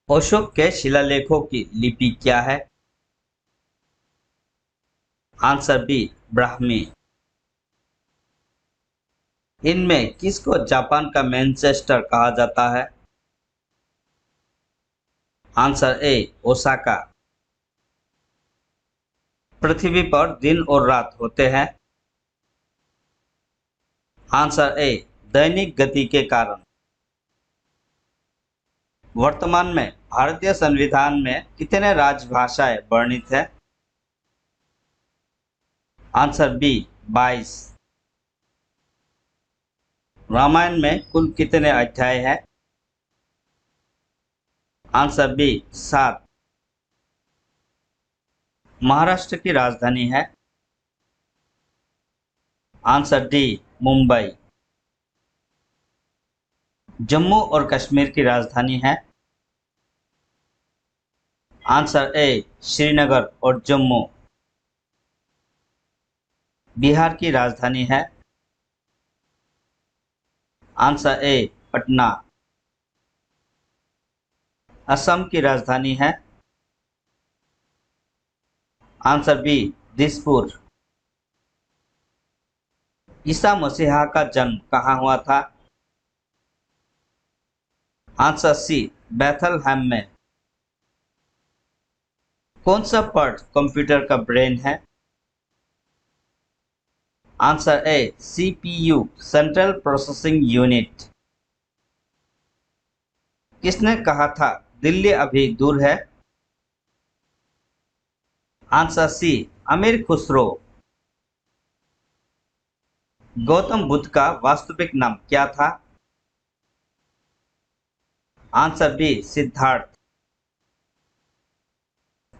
अशोक के शिलालेखों की लिपि क्या है? Answer B, Brahmi. इनमें किसको जापान का मैनचेस्टर कहा जाता है? आंसर ए, ओसाका। पृथ्वी पर दिन और रात होते हैं। आंसर ए, दैनिक गति के कारण। वर्तमान में भारतीय संविधान में कितने राजभाषाएं वर्णित है? Answer B, 22। रामायण में कुल कितने अध्याय हैं? Answer B, 7। महाराष्ट्र की राजधानी है? Answer D, Mumbai. जम्मू और कश्मीर की राजधानी है? आंसर ए, श्रीनगर और जम्मू। बिहार की राजधानी है? आंसर ए, पटना। असम की राजधानी है? Answer B, Dispur. ईसा मसीहा का जन्म कहाँ हुआ था? आंसर सी, बेथलहम में। कौन सा पार्ट कंप्यूटर का ब्रेन है? आंसर ए, सीपीयू, सेंट्रल प्रोसेसिंग यूनिट। किसने कहा था दिल्ली अभी दूर है? आंसर सी, अमीर खुसरो। गौतम बुद्ध का वास्तविक नाम क्या था? Answer B, Siddhartha.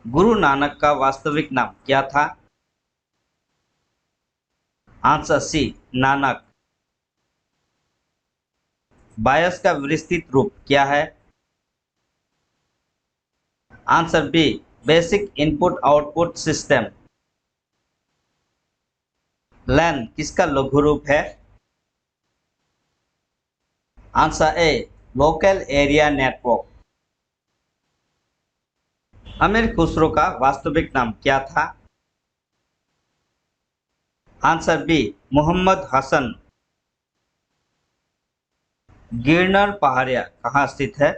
गुरु नानक का वास्तविक नाम क्या था? आंसर सी, नानक। बायस का विस्तृत रूप क्या है? Answer B, basic input output system. LAN किसका लघु रूप है? Answer A, local area network. Amir Khusro का वास्तविक नाम क्या था? Answer B, Mohammad Hasan. गिरनार पहाड़िया कहाँ स्थित है?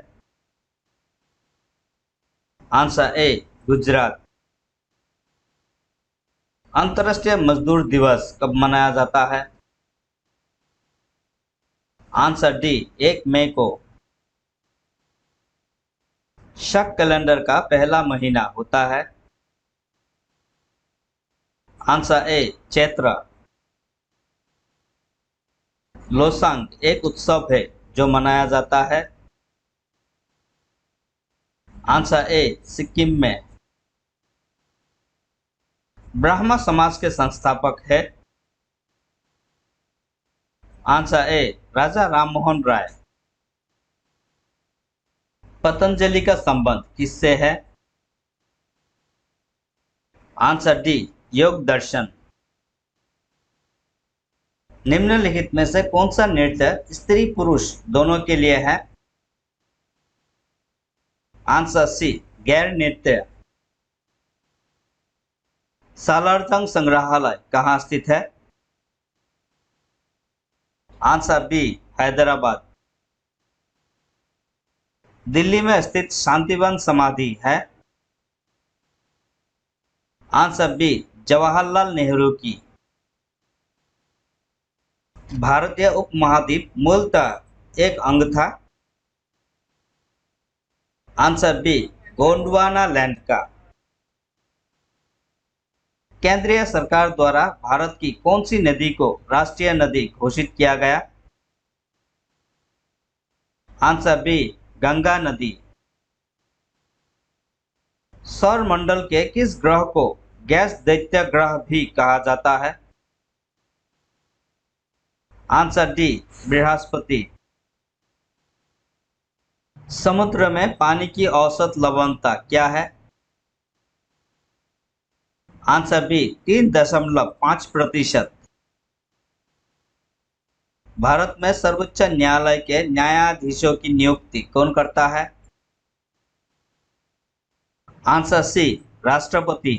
Answer A, Gujarat. अंतर्राष्ट्रीय मजदूर दिवस कब मनाया जाता है? आंसर डी, 1 मई को। शक कैलेंडर का पहला महीना होता है? आंसर ए, चैत्र। लोसांग एक उत्सव है जो मनाया जाता है? आंसर ए, सिक्किम में। ब्राह्मण समाज के संस्थापक है? आंसर ए, राजा राममोहन राय। पतंजलि का संबंध किससे है? आंसर डी, योग दर्शन। निम्नलिखित में से कौन सा नृत्य स्त्री पुरुष दोनों के लिए है? आंसर सी, गैर नृत्य। सालारजंग संग्रहालय कहाँ स्थित है? Answer B, Hyderabad. दिल्ली में स्थित शांतिवन समाधि है? आंसर बी, जवाहरलाल नेहरू की। भारतीय उपमहाद्वीप मूलतः एक अंग था? आंसर बी, गोंडवाना लैंड का। केंद्रीय सरकार द्वारा भारत की कौन सी नदी को राष्ट्रीय नदी घोषित किया गया? आंसर बी, गंगा नदी। सौर मंडल के किस ग्रह को गैस दैत्य ग्रह भी कहा जाता है? Answer D, Brihaspati. समुद्र में पानी की औसत लवणता क्या है? Answer B, 3.5%। भारत में सर्वोच्च न्यायालय के न्यायाधीशों की नियुक्ति कौन करता है? आंसर सी राष्ट्रपति।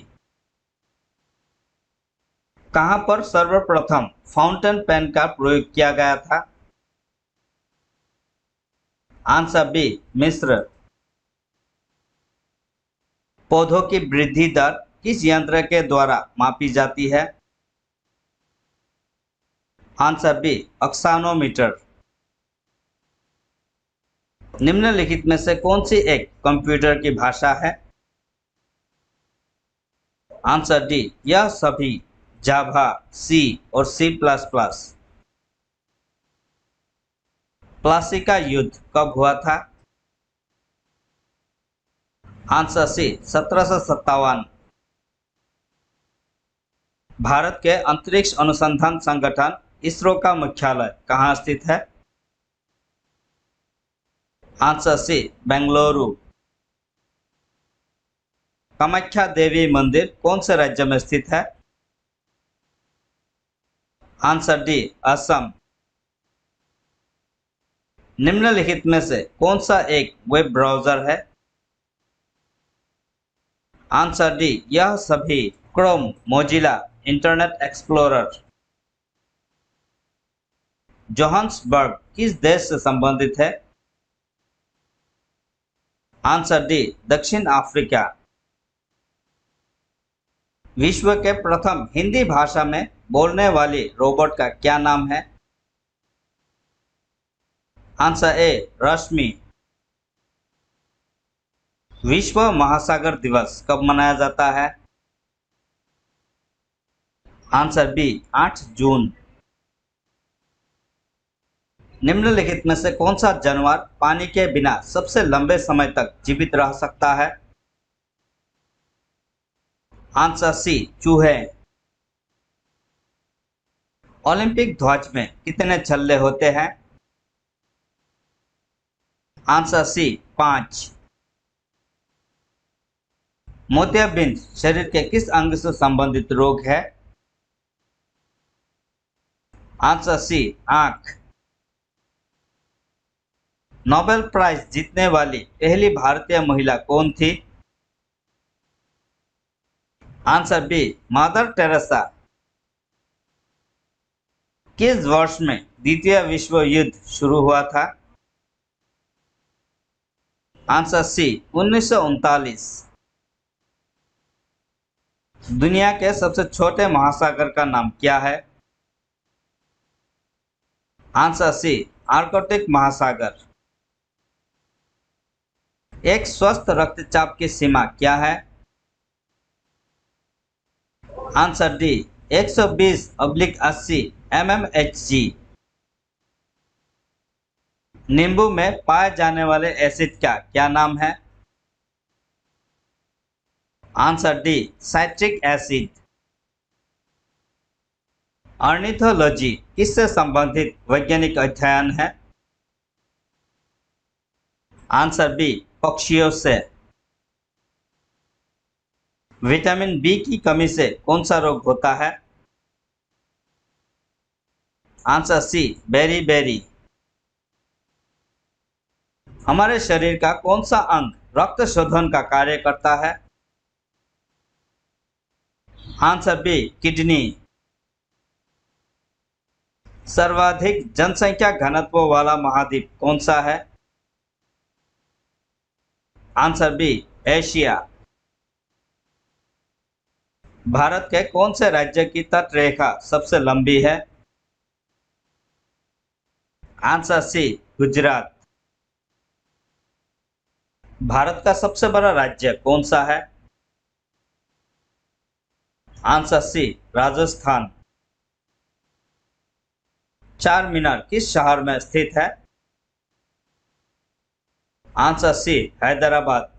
कहां पर सर्वप्रथम फाउंटेन पेन का प्रयोग किया गया था? आंसर बी मिस्र। पौधों की वृद्धि दर किस यंत्र के द्वारा मापी जाती है? Answer B axonometer. निम्नलिखित में से कौन सी एक कंप्यूटर की भाषा है? आंसर डी यह सभी। जावा, सी और सी प्लस प्लस। प्लासी का युद्ध कब हुआ था? आंसर सी 1757। भारत के अंतरिक्ष अनुसंधान संगठन इसरो का मुख्यालय कहाँ स्थित है? Answer C Bengaluru. कामाख्या देवी मंदिर कौन से राज्य में स्थित है? Answer D Assam. निम्नलिखित में से कौन सा एक वेब ब्राउज़र है? आंसर डी यह सभी। Chrome, Mozilla, Internet Explorer. Johannesburg किस देश से संबंधित है? आंसर डी दक्षिण अफ्रीका। विश्व के प्रथम हिंदी भाषा में बोलने वाली रोबोट का क्या नाम है? आंसर ए रश्मि। विश्व महासागर दिवस कब मनाया जाता है? आंसर बी 8 जून। निम्नलिखित में से कौन सा जानवर पानी के बिना सबसे लंबे समय तक जीवित रह सकता है? आंसर सी चूहे। ओलंपिक ध्वज में कितने छल्ले होते हैं? Answer C 5। मोतियाबिंद शरीर के किस अंग से संबंधित रोग है? आंसर सी आंख। नोबेल प्राइज जीतने वाली पहली भारतीय महिला कौन थी? Answer B Mother Teresa. किस वर्ष में द्वितीय विश्व युद्ध शुरू हुआ था? Answer C 1939। दुनिया के सबसे छोटे महासागर का नाम क्या है? आंसर सी आर्कटिक महासागर। एक स्वस्थ रक्तचाप की सीमा क्या है? Answer D 120/80 mmHg। नींबू में पाए जाने वाले एसिड का क्या नाम है? Answer D citric acid. Ornithology किससे संबंधित वैज्ञानिक अध्ययन है? आंसर बी पक्षियों से। विटामिन बी की कमी से कौन सा रोग होता है? आंसर सी बेरी। हमारे शरीर का कौन सा अंग रक्त शोधन का कार्य करता है? Answer B kidney. सर्वाधिक जनसंख्या घनत्व वाला महाद्वीप कौन सा है? Answer B Asia. भारत के कौन से राज्य की तट रेखा सबसे लंबी है? आंसर सी गुजरात। भारत का सबसे बड़ा राज्य कौन सा है? Answer C Rajasthan. Charminar किस शहर में स्थित है? Answer C Hyderabad.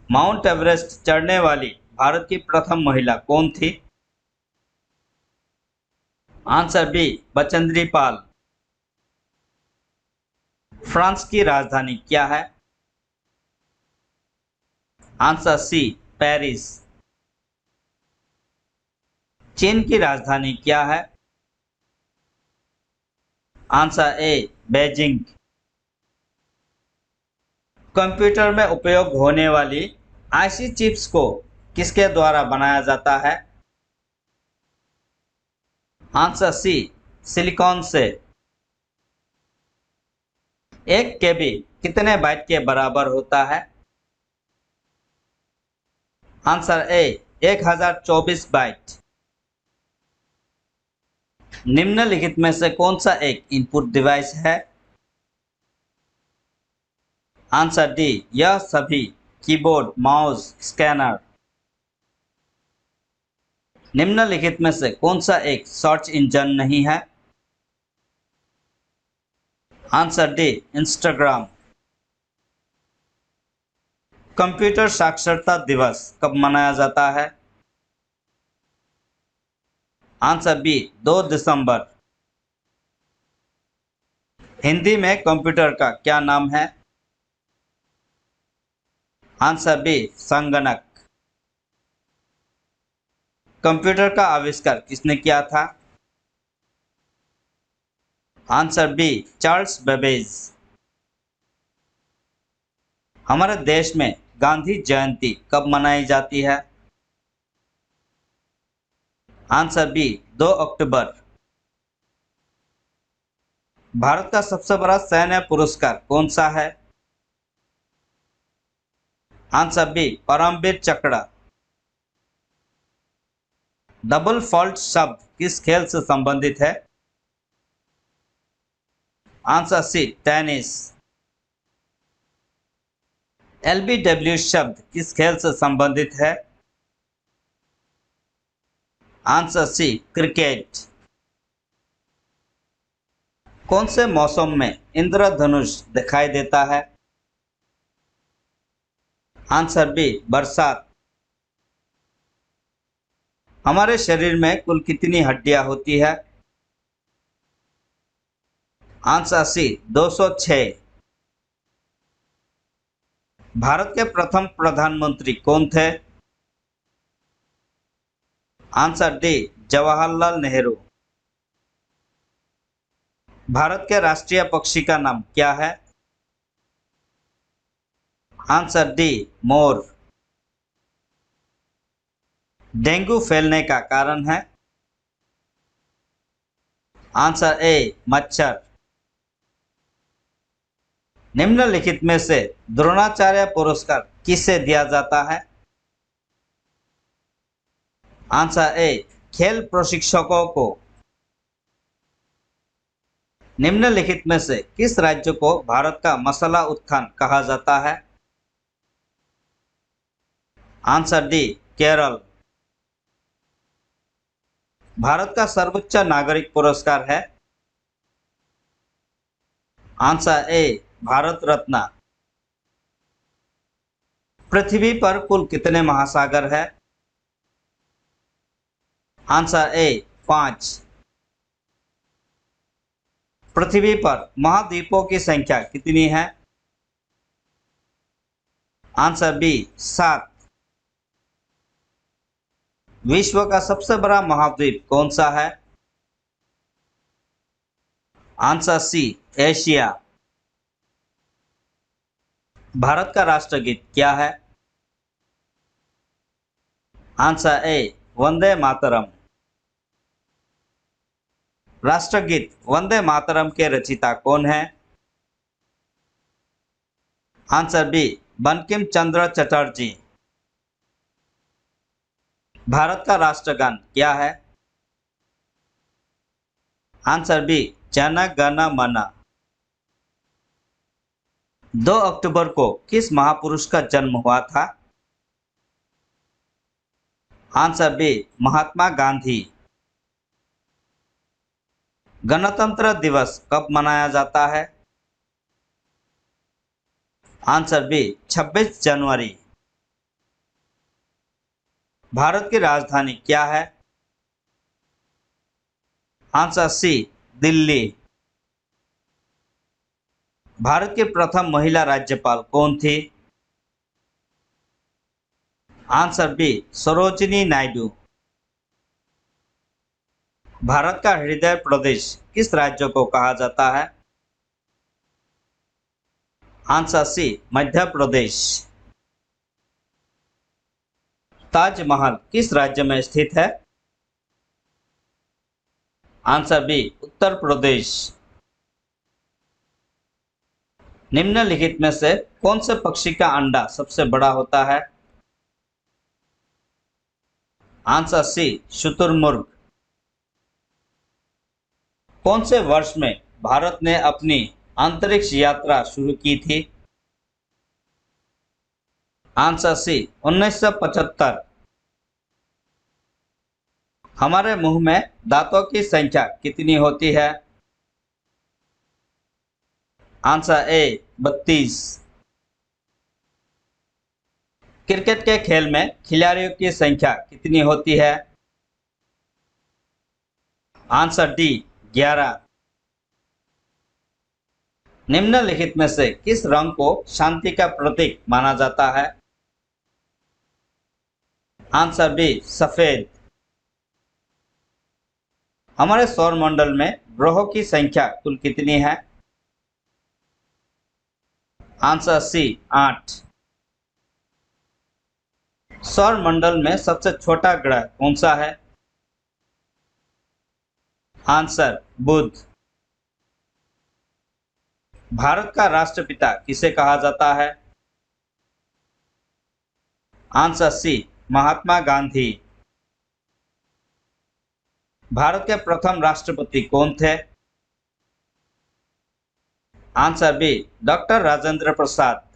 Mount Everest चढ़ने वाली भारत की प्रथम महिला कौन थी? Answer B Bachendri Pal. France की राजधानी क्या है? Answer C Paris. चीन की राजधानी क्या है? आंसर ए बीजिंग। कंप्यूटर में उपयोग होने वाली आईसी चिप्स को किसके द्वारा बनाया जाता है? आंसर सी, सिलिकॉन से। एक केबी कितने बाइट के बराबर होता है? Answer A, 1024 byte. निम्नलिखित में से कौन सा एक इनपुट डिवाइस है? आंसर डी, यह सभी। Keyboard, mouse, scanner. निम्नलिखित में से कौन सा एक सर्च इंजन नहीं है? Answer D, Instagram. कंप्यूटर साक्षरता दिवस कब मनाया जाता है? आंसर बी, 2 दिसंबर। हिंदी में कंप्यूटर का क्या नाम है? आंसर बी, संगणक। कंप्यूटर का आविष्कार किसने किया था? Answer B, Charles Babbage. हमारे देश में गांधी जयंती कब मनाई जाती है? आंसर बी, 2 अक्टूबर। भारत का सबसे बड़ा सैन्य पुरस्कार कौन सा है? आंसर बी, परमवीर चक्र। डबल फॉल्ट शब्द किस खेल से संबंधित है? आंसर सी, टेनिस। एलबीडब्ल्यू शब्द किस खेल से संबंधित है? Answer C, cricket. कौन से मौसम में इंद्रधनुष दिखाई देता है? आंसर बी, बरसात। हमारे शरीर में कुल कितनी हड्डियां होती है? आंसर सी, 206। भारत के प्रथम प्रधानमंत्री कौन थे? Answer D, Jawaharlal Nehru. भारत के राष्ट्रीय पक्षी का नाम क्या है? आंसर डी, मोर। डेंगू फैलने का कारण है? आंसर ए, मच्छर। निम्नलिखित में से द्रोणाचार्य पुरस्कार किसे दिया जाता है? आंसर ए, खेल प्रशिक्षकों को। निम्नलिखित में से किस राज्य को भारत का मसला उत्थान कहा जाता है? Answer D, Kerala. भारत का सर्वोच्च नागरिक पुरस्कार है? आंसर ए, भारत रत्न। पृथ्वी पर कुल कितने महासागर है? आंसर ए, 5। पृथ्वी पर महाद्वीपों की संख्या कितनी है? Answer B, 7। विश्व का सबसे बड़ा महाद्वीप कौन सा है? आंसर सी, एशिया। भारत का राष्ट्रगीत क्या है? आंसर ए, वंदे मातरम। राष्ट्रगीत वंदे मातरम के रचयिता कौन है? Answer B, Bankim Chandra Chatterjee. भारत का राष्ट्रगान क्या है? आंसर बी, जन गण मन। 2 अक्टूबर को किस महापुरुष का जन्म हुआ था? Answer B, Mahatma Gandhi. गणतंत्र दिवस कब मनाया जाता है? आंसर बी, 26 जनवरी। भारत की राजधानी क्या है? आंसर सी, दिल्ली। भारत की प्रथम महिला राज्यपाल कौन थी? Answer B, Sarojini Naidu. भारत का हृदय प्रदेश किस राज्य को कहा जाता है? आंसर सी मध्य प्रदेश। ताजमहल किस राज्य में स्थित है? Answer B Uttar Pradesh. निम्नलिखित में से कौन से पक्षी का अंडा सबसे बड़ा होता है? आंसर सी शुतुरमुर्ग। कौन से वर्ष में भारत ने अपनी अंतरिक्ष यात्रा शुरू की थी? Answer C 1975। हमारे मुंह में दांतों की संख्या कितनी होती है? आंसर ए 32। क्रिकेट के खेल में खिलाड़ियों की संख्या कितनी होती है? Answer D 11। निम्नलिखित में से किस रंग को शांति का प्रतीक माना जाता है? आंसर बी सफेद। हमारे सौर मंडल में ग्रहों की संख्या कुल कितनी है? Answer C 8। सौर मंडल में सबसे छोटा ग्रह कौन सा है? आंसर बुध। भारत का राष्ट्रपिता किसे कहा जाता है? आंसर सी महात्मा गांधी। भारत के प्रथम राष्ट्रपति कौन थे? Answer B doctor Rajendra Prasad.